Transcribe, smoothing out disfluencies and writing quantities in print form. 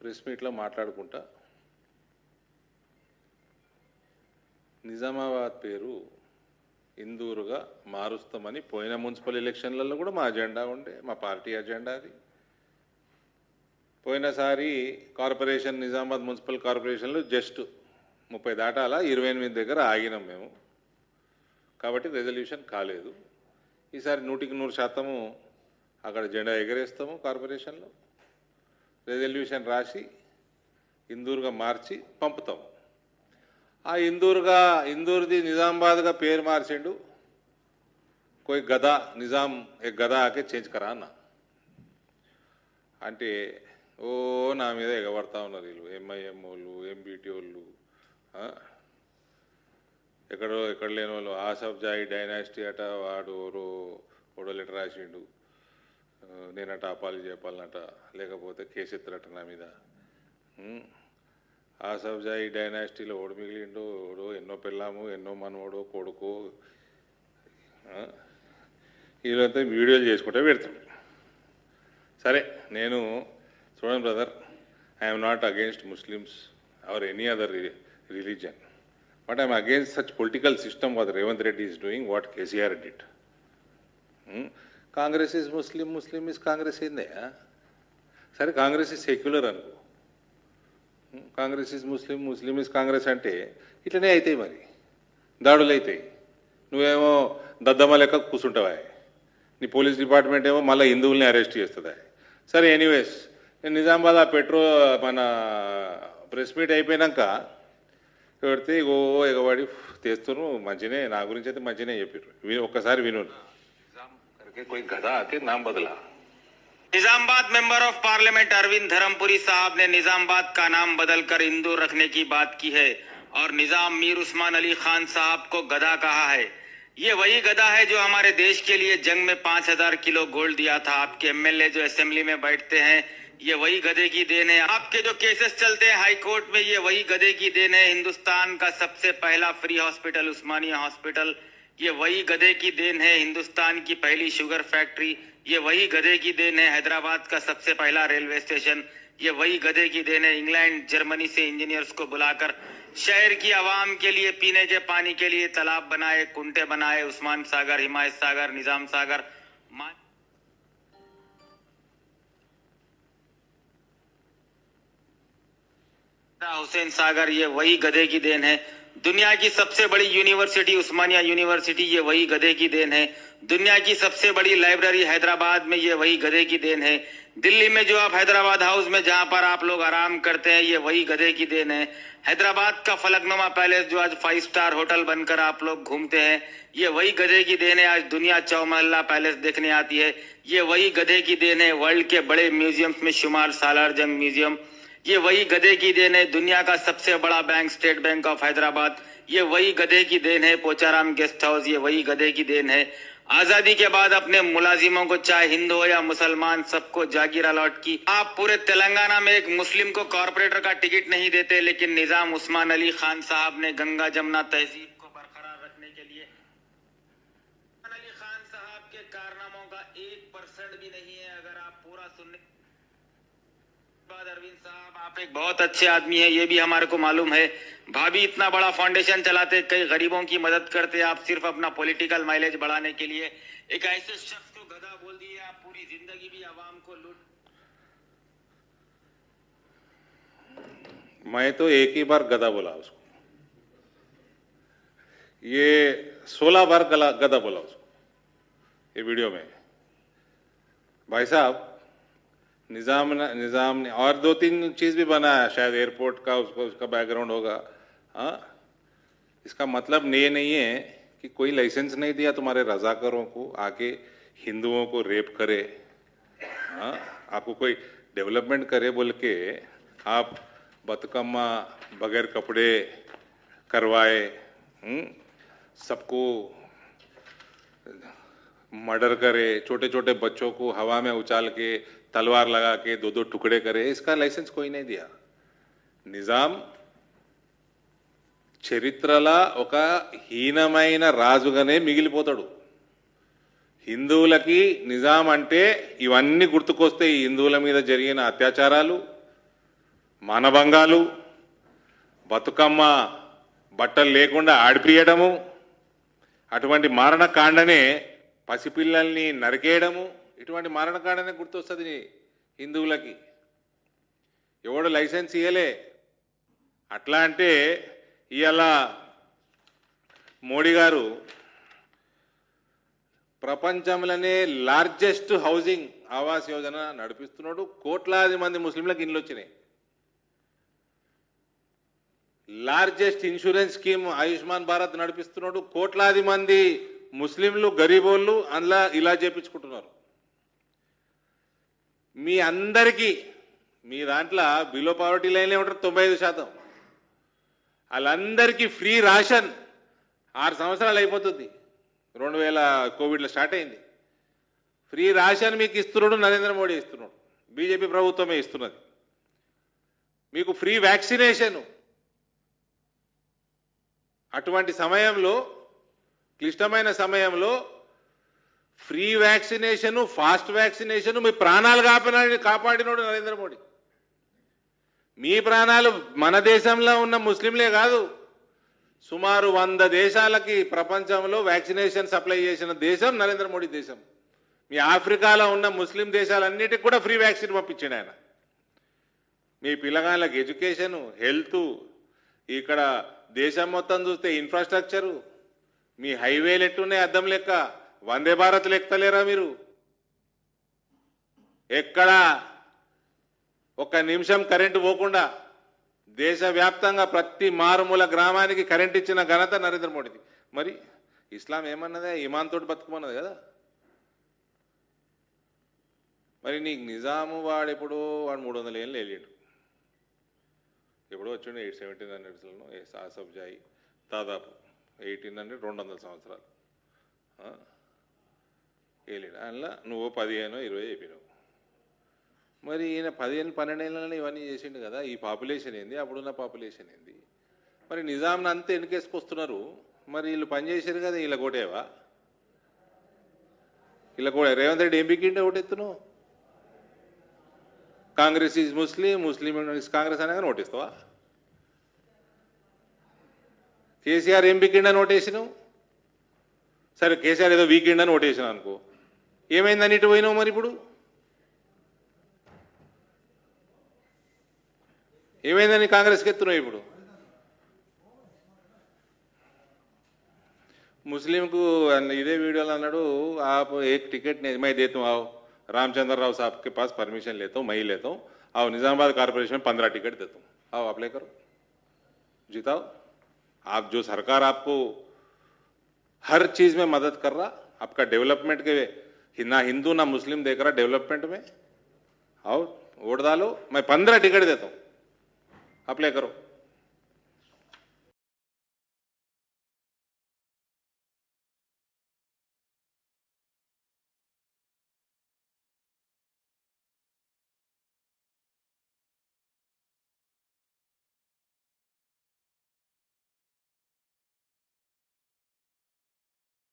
Press మీట్లో మాట్లాడుకుంటా నిజామాబాద్ పేరు ఇందూరుగా మారుస్తామని పోయిన మున్సిపల్ ఎలక్షన్లలో కూడా మా అజెండా ఉండే, మా పార్టీ అజెండా అది. పోయినసారి కార్పొరేషన్ నిజామాబాద్ మున్సిపల్ కార్పొరేషన్లో జస్ట్ 30 దాటాల 28 దగ్గర ఆగినాం మేము. కాబట్టి రెజల్యూషన్ కాలేదు. ఈసారి 100% అక్కడ జెండా ఎగరేస్తాము. కార్పొరేషన్లో రెజల్యూషన్ రాసి ఇందూరుగా మార్చి పంపుతాము. ఆ ఇందూరుది నిజామాబాద్గా పేరు మార్చిండు. కోయి గదా నిజాం ఏ గదా ఆకే చేంజ్ కరా అన్న అంటే ఓ నా మీద ఎగబడతా ఉన్నారు వీళ్ళు, ఎంఐఎం వాళ్ళు, ఎంబీటీ వాళ్ళు, ఎక్కడ లేని వాళ్ళు. ఆసఫ్ జాయి డైనాసిటీ అట, వాడు ఓడో లెటర్ రాసిండు, నేనట అపాలి చెప్పాలన్నట, లేకపోతే కేసు ఎత్తారట నా మీద. ఆసఫ్ జాయి డైనాసిటీలో ఓడి మిగిలిండు, ఓడో ఎన్నో పెళ్ళాము, ఎన్నో మనవడో కొడుకో, వీళ్ళంతా వీడియోలు చేసుకుంటే పెడతాడు. సరే, నేను చూడండి brother, I'm not against Muslims or any other religion, but I'm against such political system what Revanth Reddy is doing, what KCR did. Congress is Muslim, Muslim is Congress ఏందే? సరే, కాంగ్రెస్ ఈజ్ సెక్యులర్ అనుకో, Congress is Muslim, Muslim is Congress అంటే ఇట్లనే అవుతాయి, మరి దాడులు అవుతాయి. నువ్వేమో దద్దమ్మ లెక్క కూర్చుంటావా, నీ పోలీస్ డిపార్ట్మెంట్ ఏమో మళ్ళీ హిందువుల్ని అరెస్ట్ చేస్తుందా. సరే, ఎనీవేస్, నేను నిజామాబాద్ ఆ మన ప్రెస్ మీట్ అయిపోయినాక పెడితే ఎగబడి తెస్తును. మంచినే, నా గురించి అయితే మంచినే చెప్పారు. ఒక్కసారి విను. कोई गधा आके नाम बदला। Nizamabad member of parliament Arvind Dharmapuri sahab ने निजामाबाद का नाम बदलकर इंदौर रखने की बात की है और निजाम मीर उस्मान अली खान साहब को गधा कहा है। ये वही गधा है जो हमारे देश के लिए जंग में 5000 किलो गोल्ड दिया था। आपके एमएलए जो असेंबली में बैठते हैं, ये वही गधे की देन है। आपके जो केसेस चलते हैं हाई कोर्ट में, ये वही गधे की देन है। हिंदुस्तान का सबसे पहला फ्री हॉस्पिटल उस्मानिया हॉस्पिटल, ये वही गधे की देन है। हिंदुस्तान की पहली शुगर फैक्ट्री, ये वही गधे की देन है। हैदराबाद का सबसे पहला रेलवे स्टेशन, ये वही गधे की देन है। इंग्लैंड जर्मनी से इंजीनियर्स को बुलाकर शहर की आवाम के लिए पीने के पानी के लिए तालाब बनाए, कुंटे बनाए, उस्मान सागर, हिमायत सागर, निजाम सागर, हुसैन सागर, ये वही गधे की देन है। दुनिया की सबसे बड़ी यूनिवर्सिटी उस्मानिया यूनिवर्सिटी, ये वही गधे की देन है। दुनिया की सबसे बड़ी लाइब्रेरी हैदराबाद में, ये वही गधे की देन है। दिल्ली में जो आप हैदराबाद हाउस में जहां पर आप लोग आराम करते हैं, ये वही गधे की देन है। हैदराबाद का फलकनुमा पैलेस जो आज 5 स्टार होटल बनकर आप लोग घूमते हैं, ये वही गधे की देन है। आज दुनिया चौमहल्ला पैलेस देखने आती है, ये वही गधे की देन है। वर्ल्ड के बड़े म्यूजियम्स में शुमार सालार जंग म्यूजियम, ये वही गधे की देन है। दुनिया का सबसे बड़ा bank state bank of Hyderabad, ये वही गधे की देन है। पोचाराम गेस्ट हाउस, ये वही गधे की देन है। आजादी के बाद अपने मुलाजिमों को, चाहे हिंदू हो या मुसलमान, सबको जागीर अलॉट की। आप पूरे तेलंगाना में एक मुस्लिम को कॉर्पोरेटर का टिकट नहीं देते, लेकिन निजाम उस्मान अली खान साहब ने गंगा जमुना तहजीब को बरकरार रखने के लिए, उस्मान अली खान साहब के कारनामों का 1% भी नहीं है। अगर आप पूरा सुनने, अरविंद साहब आप एक बहुत अच्छे आदमी हैं, ये भी हमारे को मालूम है। भाभी इतना बड़ा फाउंडेशन चलाते, कई गरीबों की मदद करते, आप सिर्फ अपना पॉलिटिकल माइलेज बढ़ाने के लिए एक ऐसे शख्स को गधा बोल दिए। आप पूरी जिंदगी भी आवाम को लूट। मैं तो एक ही बार गधा बोला उसको, ये 16 बार गधा बोला उसको ये वीडियो में। भाई साहब, निजाम ने और 2-3 चीज़ भी बनाया, शायद एयरपोर्ट का उसका बैकग्राउंड होगा। हाँ, इसका मतलब ये नहीं है कि कोई लाइसेंस नहीं दिया तुम्हारे रजाकारों को आके हिंदुओं को रेप करे। हाँ, आपको कोई डेवलपमेंट करे बोल के आप बतकम्मा बगैर कपड़े करवाए, सबको मर्डर करे, छोटे छोटे बच्चों को हवा में उछाल के तलवार लगा के 2-2 टुकड़े करे, इसका लाइसेंस कोई नहीं दिया। నిజాం చరిత్రలో ఒక హీనమైన రాజుగానే మిగిలిపోతాడు. హిందువులకి నిజాం అంటే ఇవన్నీ గుర్తుకొస్తే, హిందువుల మీద జరిగిన అత్యాచారాలు, మానభంగాలు, బతుకమ్మ బట్టలు లేకుండా ఆడిపియడము, అటువంటి మారణకాండనే పసిపిల్లల్ని నరికేయడము, ఇటువంటి మారణకాండనే గుర్తొస్తుంది హిందువులకి. ఎవడు లైసెన్స్ ఇయ్యలే. అట్లా అంటే ఇవాళ మోడీ గారు ప్రపంచంలోనే లార్జెస్ట్ హౌసింగ్ ఆవాస్ యోజన నడిపిస్తున్నాడు. కోట్లాది మంది ముస్లింలకు ఇండ్లు వచ్చినాయి. Largest insurance scheme Ayushman Bharat నడిపిస్తున్నాడు. కోట్లాది మంది ముస్లింలు గరీబోళ్ళు అందులో ఇలా చేపించుకుంటున్నారు. మీ అందరికీ మీ దాంట్లో బిలో పావర్టీ లైన్లే ఉంటారు 95%. వాళ్ళందరికీ ఫ్రీ రేషన్ 6 సంవత్సరాలు అయిపోతుంది. 2000 కోవిడ్లో స్టార్ట్ అయింది. ఫ్రీ రేషన్ మీకు ఇస్తున్నాడు నరేంద్ర మోడీ ఇస్తున్నాడు, బీజేపీ ప్రభుత్వమే ఇస్తున్నది. మీకు ఫ్రీ వ్యాక్సినేషన్. అటువంటి సమయంలో, క్లిష్టమైన సమయంలో ఫ్రీ వ్యాక్సినేషన్, ఫాస్ట్ వ్యాక్సినేషన్, మీ ప్రాణాలు కాపాడినోడు నరేంద్ర మోడీ. మీ ప్రాణాలు మన దేశంలో ఉన్న ముస్లింలే కాదు, సుమారు 100 దేశాలకి ప్రపంచంలో వ్యాక్సినేషన్ సప్లై చేసిన దేశం నరేంద్ర మోడీ దేశం. మీ ఆఫ్రికాలో ఉన్న ముస్లిం దేశాలన్నిటికి కూడా ఫ్రీ వ్యాక్సిన్ పంపించాడు ఆయన. మీ పిల్లగాళ్ళకి ఎడ్యుకేషను, హెల్త్, ఇక్కడ దేశం మొత్తం చూస్తే ఇన్ఫ్రాస్ట్రక్చరు, మీ హైవేలు ఎట్టున్నాయి అద్దం లెక్క, వందే భారత్ లెక్కలేరా మీరు? ఎక్కడా ఒక్క నిమిషం కరెంటు పోకుండా దేశవ్యాప్తంగా ప్రతి మారుమూల గ్రామానికి కరెంట్ ఇచ్చిన ఘనత నరేంద్ర మోడీది. మరి ఇస్లాం ఏమన్నదే? ఇమాన్ తోటి బతుకుమన్నది కదా. మరి నీకు నిజాము వాడు 300 ఏళ్ళు వెళ్ళాడు. ఎప్పుడో వచ్చిండు 1700స్లో ఆసఫ్ జాయి, దాదాపు 1800 200 సంవత్సరాలు వెళ్ళాడు. అందులో నువ్వు 15-20 అయిపోయినావు. మరి ఈయన 10-12 ఏళ్ళలో ఇవన్నీ చేసిండు కదా. ఈ పాపులేషన్ ఏంది, అప్పుడున్న పాపులేషన్ ఏంది? మరి నిజాంను అంతా ఎన్నికేసుకొస్తున్నారు. మరి వీళ్ళు పనిచేసారు కదా, వీళ్ళ కోటేవా? వీళ్ళ కూడా రేవంత్ రెడ్డి ఏం బిగ్గిండే ఓటెత్తును? Congress is Muslim, Muslim is Congress అనగా నోటిస్తావా? కేసీఆర్ ఏం బిగ్గిండని ఓటేసినావు. సరే కేసీఆర్ ఏదో వీకెండ్ అని ఓటేసినా అనుకో, ఏమైందని ఇటు పోయినావు? మరి ఇప్పుడు ఏమైందని కాంగ్రెస్కి ఎత్తున్నావు? ఇప్పుడు मुस्लिम को इधे वीडियो अన్నాడు आप एक टिकट नहीं मैं देता हूँ, आओ रामचंद्र राव साहब के पास परमिशन लेता हूँ, मैं ही लेता हूँ, आओ निजामाबाद कॉर्पोरेशन में 15 टिकट देता हूँ, आओ अप्लाई करो, जिताओ। आप जो सरकार आपको हर चीज में मदद कर रहा, आपका डेवलपमेंट के ना हिंदू ना मुस्लिम देख रहा डेवलपमेंट में, आओ वोट डालो, मैं 15 टिकट देता हूँ, अप्लाई करो।